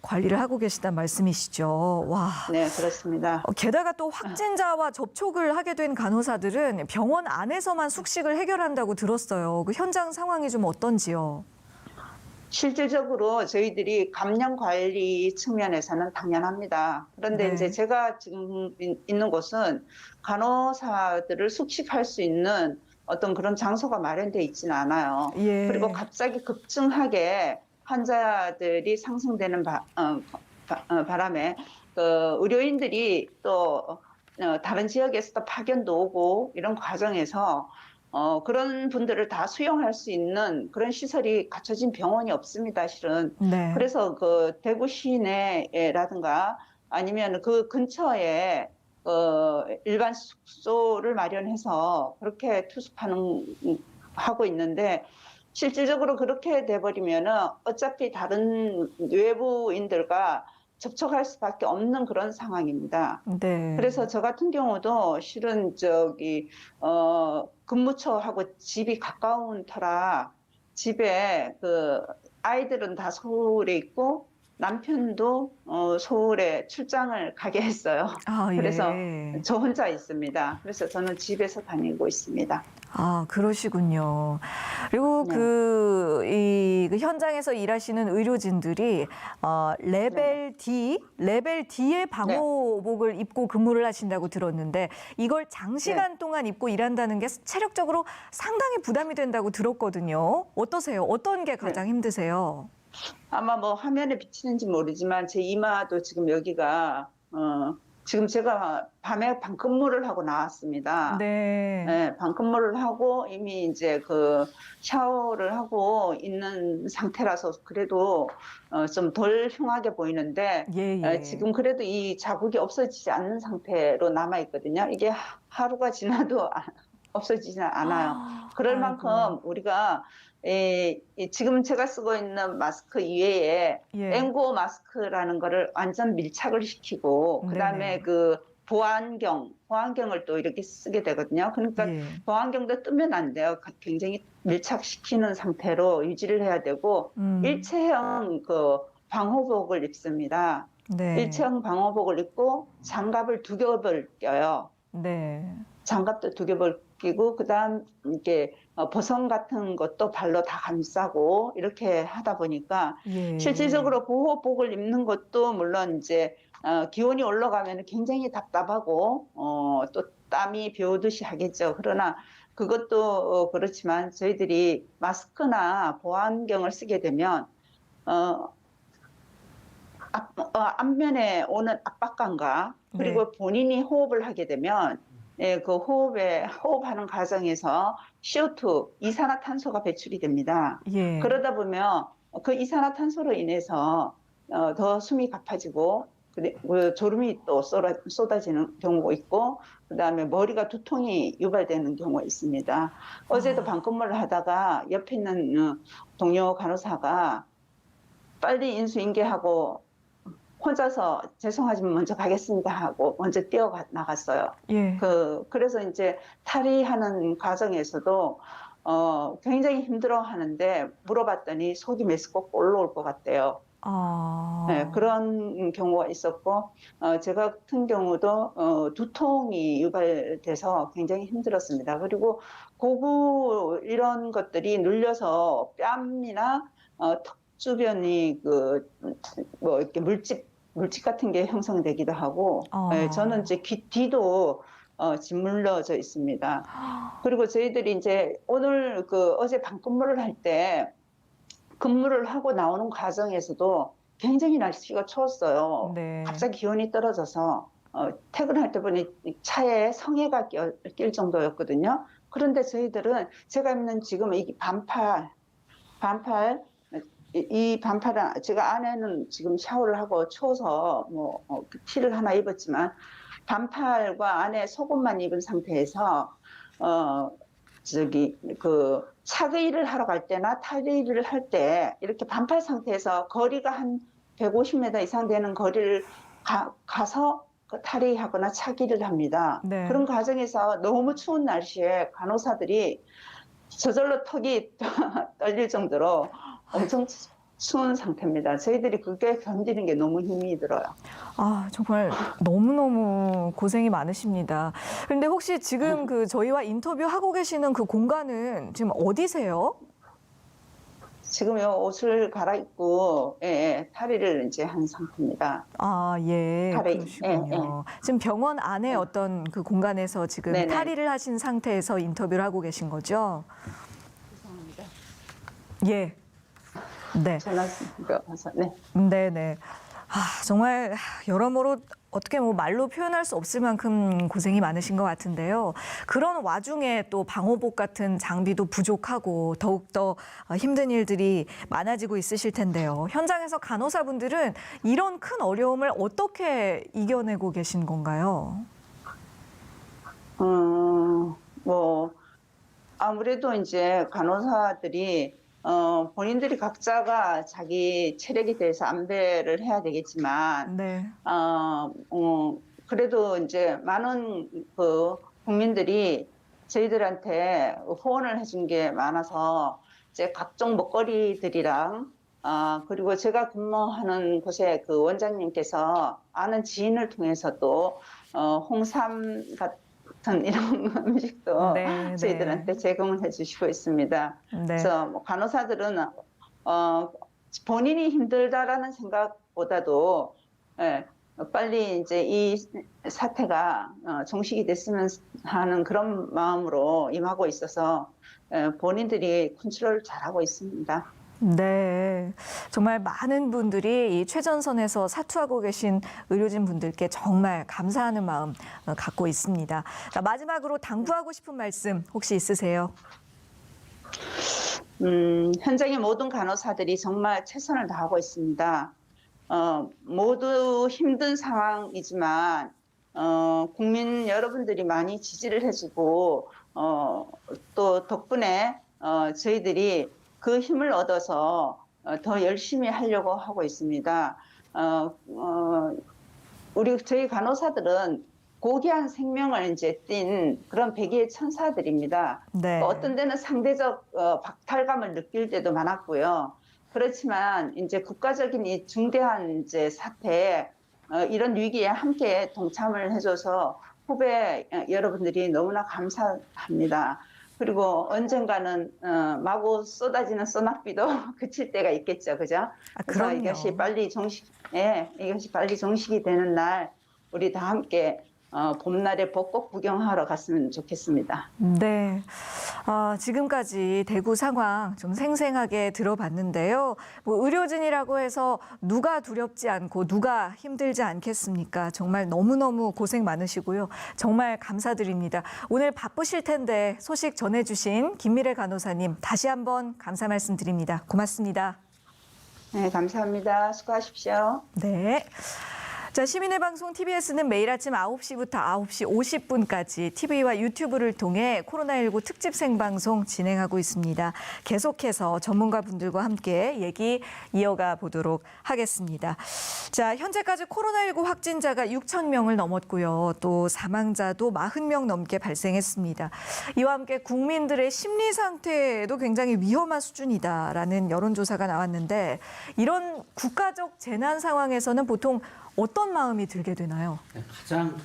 관리를 하고 계시단 말씀이시죠. 와. 네, 그렇습니다. 게다가 또 확진자와 접촉을 하게 된 간호사들은 병원 안에서만 숙식을 해결한다고 들었어요. 그 현장 상황이 좀 어떤지요? 실질적으로 저희들이 감염 관리 측면에서는 당연합니다. 그런데 네. 이제 제가 지금 있는 곳은 간호사들을 숙식할 수 있는 어떤 그런 장소가 마련되어 있지는 않아요. 예. 그리고 갑자기 급증하게 환자들이 상승되는 바람에 그 의료인들이 또 다른 지역에서도 파견도 오고 이런 과정에서 그런 분들을 다 수용할 수 있는 그런 시설이 갖춰진 병원이 없습니다, 실은. 네. 그래서 그 대구 시내라든가 아니면 그 근처에 일반 숙소를 마련해서 그렇게 하고 있는데 실질적으로 그렇게 돼버리면은 어차피 다른 외부인들과 접촉할 수밖에 없는 그런 상황입니다. 네. 그래서 저 같은 경우도 실은 근무처하고 집이 가까운 터라 집에 그 아이들은 다 서울에 있고 남편도 서울에 출장을 가게 했어요. 예. 그래서 저 혼자 있습니다. 그래서 저는 집에서 다니고 있습니다. 그러시군요. 그리고 네. 그 현장에서 일하시는 의료진들이 레벨 D의 방호복을 입고 근무를 하신다고 들었는데 이걸 장시간 동안 입고 일한다는 게 체력적으로 상당히 부담이 된다고 들었거든요. 어떠세요? 어떤 게 가장 힘드세요? 아마 뭐 화면에 비치는지 모르지만 제 이마도 지금 여기가 지금 제가 밤에 방근무를 하고 나왔습니다. 네. 방근무를 하고 이미 이제 그 샤워를 하고 있는 상태라서 그래도 좀 덜 흉하게 보이는데 예. 지금 그래도 이 자국이 없어지지 않는 상태로 남아 있거든요. 이게 하루가 지나도 없어지지 않아요. 그럴 만큼 우리가 지금 제가 쓰고 있는 마스크 이외에 N95 마스크라는 거를 완전 밀착을 시키고 그다음에 그 보안경을 또 이렇게 쓰게 되거든요. 그러니까 보안경도 뜨면 안 돼요. 굉장히 밀착시키는 상태로 유지를 해야 되고 일체형 그 방호복을 입습니다. 네. 일체형 방호복을 입고 장갑을 2겹을 껴요. 네. 장갑도 2겹을 끼고 그다음 이렇게 보선 같은 것도 발로 다 감싸고 이렇게 하다 보니까 실질적으로 보호복을 입는 것도 물론 이제 기온이 올라가면 굉장히 답답하고 또 땀이 배우듯이 하겠죠. 그러나 그것도 그렇지만 저희들이 마스크나 보안경을 쓰게 되면 앞면에 오는 압박감과 그리고 본인이 호흡을 하게 되면 그 호흡하는 과정에서 CO2, 이산화탄소가 배출이 됩니다. 그러다 보면 그 이산화탄소로 인해서 더 숨이 가빠지고 졸음이 또 쏟아지는 경우가 있고 그다음에 머리가 두통이 유발되는 경우가 있습니다. 어제도 방근무를 하다가 옆에 있는 동료 간호사가 빨리 인수인계하고 혼자서 죄송하지만 먼저 가겠습니다 하고 먼저 뛰어나갔어요. 그래서 이제 탈의하는 과정에서도 굉장히 힘들어하는데 물어봤더니 속이 메스껍고 올라올 것 같대요. 네, 그런 경우가 있었고 제가 같은 경우도 두통이 유발돼서 굉장히 힘들었습니다. 그리고 고부 이런 것들이 눌려서 뺨이나 주변이 뭐 이렇게 물집 같은 게 형성되기도 하고, 예, 저는 이제 귀 뒤도 짓물러져 있습니다. 그리고 저희들이 이제 오늘 어제 방근무를 할 때 근무를 하고 나오는 과정에서도 굉장히 날씨가 추웠어요. 네. 갑자기 기온이 떨어져서 퇴근할 때 보니 차에 성에가 낄 정도였거든요. 그런데 저희들은 제가 입는 지금 이 반팔 이 반팔은 제가 안에는 지금 샤워를 하고 추워서 티를 하나 입었지만 반팔과 안에 속옷만 입은 상태에서 차의를 하러 갈 때나 탈의를 할 때 이렇게 반팔 상태에서 거리가 한 150m 이상 되는 거리를 가서 탈의하거나 차기를 합니다. 네. 그런 과정에서 너무 추운 날씨에 간호사들이 저절로 턱이 떨릴 정도로 엄청 추운 상태입니다. 저희들이 그게 견디는 게 너무 힘이 들어요. 아, 정말 너무너무 고생이 많으십니다. 그런데 혹시 지금 저희와 인터뷰하고 계시는 그 공간은 지금 어디세요? 지금요, 옷을 갈아입고, 탈의를 이제 한 상태입니다. 아, 예. 탈의, 그러시군요. 지금 병원 안에 어떤 그 공간에서 지금 네네. 탈의를 하신 상태에서 인터뷰를 하고 계신 거죠? 죄송합니다. 예. 네. 전화가 와서, 네. 네네. 아, 정말 여러모로 어떻게 말로 표현할 수 없을 만큼 고생이 많으신 것 같은데요. 그런 와중에 또 방호복 같은 장비도 부족하고 더욱더 힘든 일들이 많아지고 있으실 텐데요. 현장에서 간호사분들은 이런 큰 어려움을 어떻게 이겨내고 계신 건가요? 아무래도 이제 간호사들이 본인들이 각자가 자기 체력에 대해서 안배를 해야 되겠지만, 네. 그래도 이제 많은 국민들이 저희들한테 후원을 해준 게 많아서 이제 각종 먹거리들이랑, 그리고 제가 근무하는 곳에 그 원장님께서 아는 지인을 통해서 또 홍삼 같은 이런 음식도 네, 저희들한테 제공을 해주시고 있습니다. 네. 그래서 간호사들은 본인이 힘들다라는 생각보다도 빨리 이제 이 사태가 종식이 됐으면 하는 그런 마음으로 임하고 있어서 본인들이 컨트롤 잘하고 있습니다. 네, 정말 많은 분들이 이 최전선에서 사투하고 계신 의료진 분들께 정말 감사하는 마음 갖고 있습니다. 자, 마지막으로 당부하고 싶은 말씀 혹시 있으세요? 현장의 모든 간호사들이 정말 최선을 다하고 있습니다. 모두 힘든 상황이지만 국민 여러분들이 많이 지지를 해주고 또 덕분에 저희들이 그 힘을 얻어서 더 열심히 하려고 하고 있습니다. 저희 간호사들은 고귀한 생명을 이제 띈 그런 백의의 천사들입니다. 네. 어떤 데는 상대적 박탈감을 느낄 때도 많았고요. 그렇지만 이제 국가적인 이 중대한 이제 사태에 이런 위기에 함께 동참을 해줘서 후배 여러분들이 너무나 감사합니다. 그리고 언젠가는 마구 쏟아지는 소낙비도 그칠 때가 있겠죠, 그죠? 그래서 그럼요. 이것이 빨리 종식이 되는 날 우리 다 함께 봄날에 벚꽃 구경하러 갔으면 좋겠습니다. 네. 지금까지 대구 상황 좀 생생하게 들어봤는데요. 의료진이라고 해서 누가 두렵지 않고 누가 힘들지 않겠습니까? 정말 너무너무 고생 많으시고요. 정말 감사드립니다. 오늘 바쁘실 텐데 소식 전해주신 김미래 간호사님 다시 한번 감사 말씀드립니다. 고맙습니다. 네, 감사합니다. 수고하십시오. 네. 자, 시민의 방송 TBS는 매일 아침 9시부터 9시 50분까지 TV와 유튜브를 통해 코로나19 특집 생방송 진행하고 있습니다. 계속해서 전문가분들과 함께 얘기 이어가 보도록 하겠습니다. 자, 현재까지 코로나19 확진자가 6천 명을 넘었고요. 또 사망자도 40명 넘게 발생했습니다. 이와 함께 국민들의 심리 상태도 굉장히 위험한 수준이다라는 여론조사가 나왔는데 이런 국가적 재난 상황에서는 보통 어떤 마음이 들게 되나요? 가장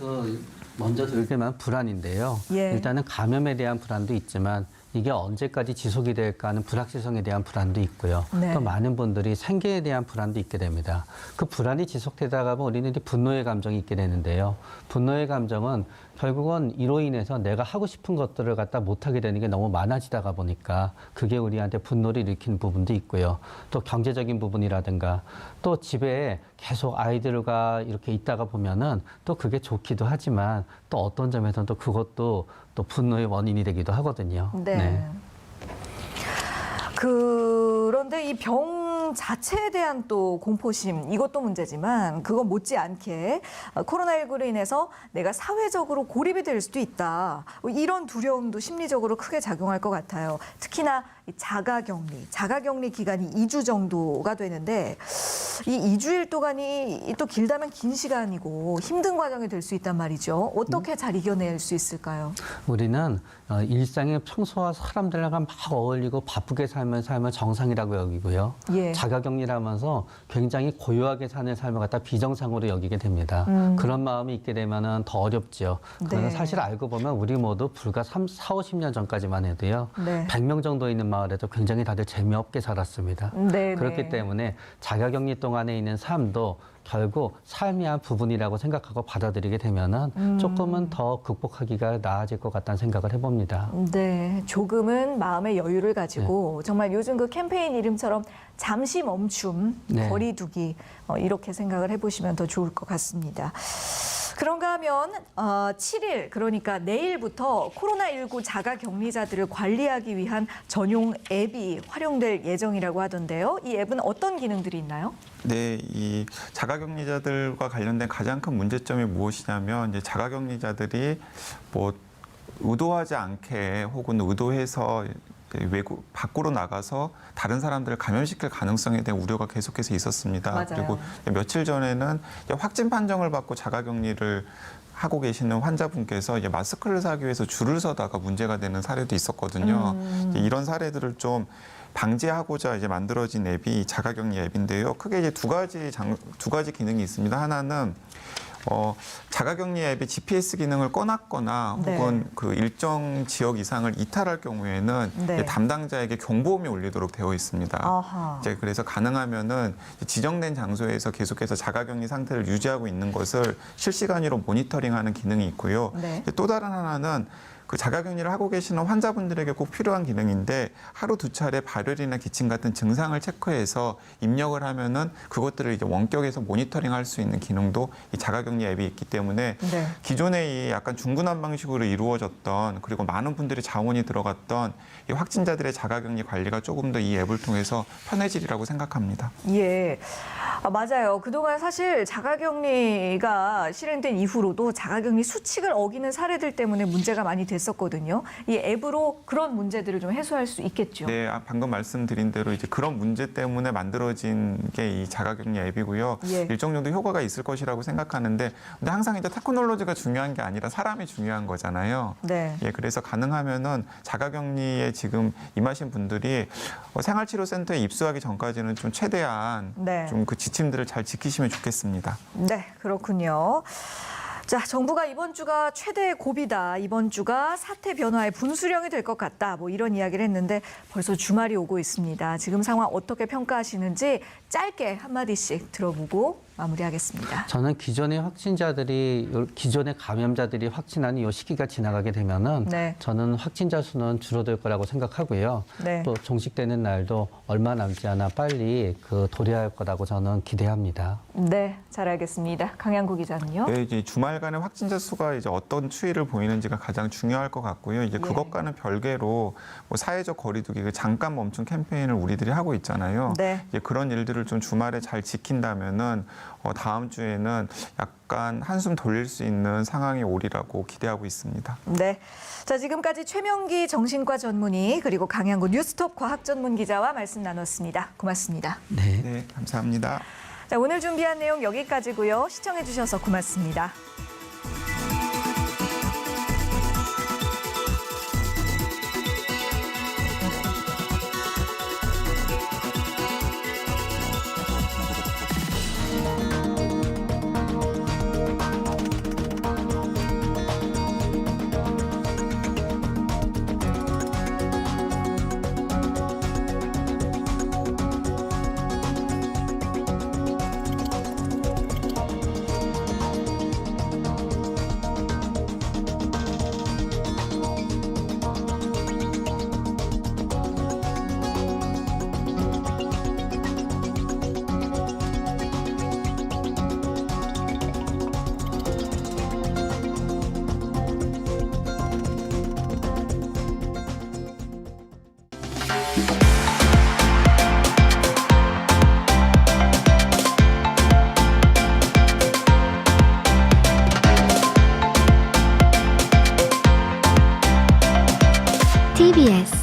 먼저 들 때만 불안인데요. 예. 일단은 감염에 대한 불안도 있지만 이게 언제까지 지속이 될까 하는 불확실성에 대한 불안도 있고요. 네. 또 많은 분들이 생계에 대한 불안도 있게 됩니다. 그 불안이 지속되다가 보면 우리는 이제 분노의 감정이 있게 되는데요. 분노의 감정은 결국은 이로 인해서 내가 하고 싶은 것들을 갖다 못하게 되는 게 너무 많아지다가 보니까 그게 우리한테 분노를 일으키는 부분도 있고요. 또 경제적인 부분이라든가 또 집에 계속 아이들과 이렇게 있다가 보면은 또 그게 좋기도 하지만 또 어떤 점에서는 또 그것도 또 분노의 원인이 되기도 하거든요. 네. 그런데 이 병 자체에 대한 또 공포심 이것도 문제지만 그거 못지않게 코로나19로 인해서 내가 사회적으로 고립이 될 수도 있다. 이런 두려움도 심리적으로 크게 작용할 것 같아요. 특히나 이 자가격리 기간이 2주 정도가 되는데 이 2주일 동안이 또 길다면 긴 시간이고 힘든 과정이 될 수 있단 말이죠. 어떻게 잘 이겨낼 수 있을까요? 우리는 일상에 평소와 사람들과 막 어울리고 바쁘게 살면 정상이라고 여기고요. 예. 자가격리를 하면서 굉장히 고요하게 사는 삶을 갖다 비정상으로 여기게 됩니다. 그런 마음이 있게 되면 더 어렵죠. 그러나 네. 사실 알고 보면 우리 모두 불과 4, 50년 전까지만 해도요. 네. 100명 정도 있는 마을에도 굉장히 다들 재미없게 살았습니다. 네, 그렇기 네. 때문에 자가격리 동안에 있는 삶도 결국 삶의 한 부분이라고 생각하고 받아들이게 되면은 조금은 더 극복하기가 나아질 것 같다는 생각을 해봅니다. 네, 조금은 마음의 여유를 가지고 정말 요즘 그 캠페인 이름처럼 잠시 멈춤, 네. 거리두기 이렇게 생각을 해보시면 더 좋을 것 같습니다. 그런가 하면 7일 그러니까 내일부터 코로나19 자가격리자들을 관리하기 위한 전용 앱이 활용될 예정이라고 하던데요. 이 앱은 어떤 기능들이 있나요? 네, 이 자가격리자들과 관련된 가장 큰 문제점이 무엇이냐면 이제 자가격리자들이 뭐 의도하지 않게 혹은 의도해서 외국 밖으로 나가서 다른 사람들을 감염시킬 가능성에 대한 우려가 계속해서 있었습니다. 맞아요. 그리고 며칠 전에는 확진 판정을 받고 자가격리를 하고 계시는 환자분께서 이제 마스크를 사기 위해서 줄을 서다가 문제가 되는 사례도 있었거든요. 이런 사례들을 좀 방지하고자 이제 만들어진 앱이 자가격리 앱인데요. 크게 이제 두 가지 기능이 있습니다. 하나는 자가격리 앱의 GPS 기능을 꺼놨거나 네. 혹은 그 일정 지역 이상을 이탈할 경우에는 네. 이제 담당자에게 경보음이 울리도록 되어 있습니다. 아하. 이제 그래서 가능하면은 지정된 장소에서 계속해서 자가격리 상태를 유지하고 있는 것을 실시간으로 모니터링하는 기능이 있고요. 네. 또 다른 하나는 그 자가격리를 하고 계시는 환자분들에게 꼭 필요한 기능인데 하루 두 차례 발열이나 기침 같은 증상을 체크해서 입력을 하면은 그것들을 이제 원격에서 모니터링할 수 있는 기능도 이 자가격리 앱이 있기 때문에 네. 기존에 이 약간 중구난 방식으로 이루어졌던 그리고 많은 분들이 자원이 들어갔던 이 확진자들의 자가격리 관리가 조금 더 이 앱을 통해서 편해지리라고 생각합니다. 예. 맞아요. 그동안 사실 자가격리가 실행된 이후로도 자가격리 수칙을 어기는 사례들 때문에 문제가 많이 됐었거든요. 이 앱으로 그런 문제들을 좀 해소할 수 있겠죠. 네, 방금 말씀드린 대로 이제 그런 문제 때문에 만들어진 게 이 자가격리 앱이고요. 예. 일정 정도 효과가 있을 것이라고 생각하는데, 근데 항상 이제 테크놀로지가 중요한 게 아니라 사람이 중요한 거잖아요. 네. 예, 그래서 가능하면은 자가격리에 지금 임하신 분들이 생활치료센터에 입수하기 전까지는 좀 최대한 네. 좀 그 지침들을 잘 지키시면 좋겠습니다. 네, 그렇군요. 자, 정부가 이번 주가 최대의 고비다. 이번 주가 사태 변화의 분수령이 될 것 같다. 뭐 이런 이야기를 했는데 벌써 주말이 오고 있습니다. 지금 상황 어떻게 평가하시는지 짧게 한마디씩 들어보고 마무리하겠습니다. 저는 기존의 감염자들이 확진하는 이 시기가 지나가게 되면은 네. 저는 확진자 수는 줄어들 거라고 생각하고요. 네. 또 종식되는 날도 얼마 남지 않아 빨리 도래할 거라고 저는 기대합니다. 네, 잘 알겠습니다. 강양구 기자는요? 네, 이제 주말간의 확진자 수가 이제 어떤 추이를 보이는지가 가장 중요할 것 같고요. 이제 예. 그것과는 별개로 뭐 사회적 거리두기 잠깐 멈춘 캠페인을 우리들이 하고 있잖아요. 네. 이제 그런 일들을 좀 주말에 잘 지킨다면은 다음 주에는 약간 한숨 돌릴 수 있는 상황이 오리라고 기대하고 있습니다. 네. 자, 지금까지 최명기 정신과 전문의 그리고 강양구 뉴스톱 과학 전문 기자와 말씀 나눴습니다. 고맙습니다. 네. 네, 감사합니다. 자, 오늘 준비한 내용 여기까지고요. 시청해 주셔서 고맙습니다. TBS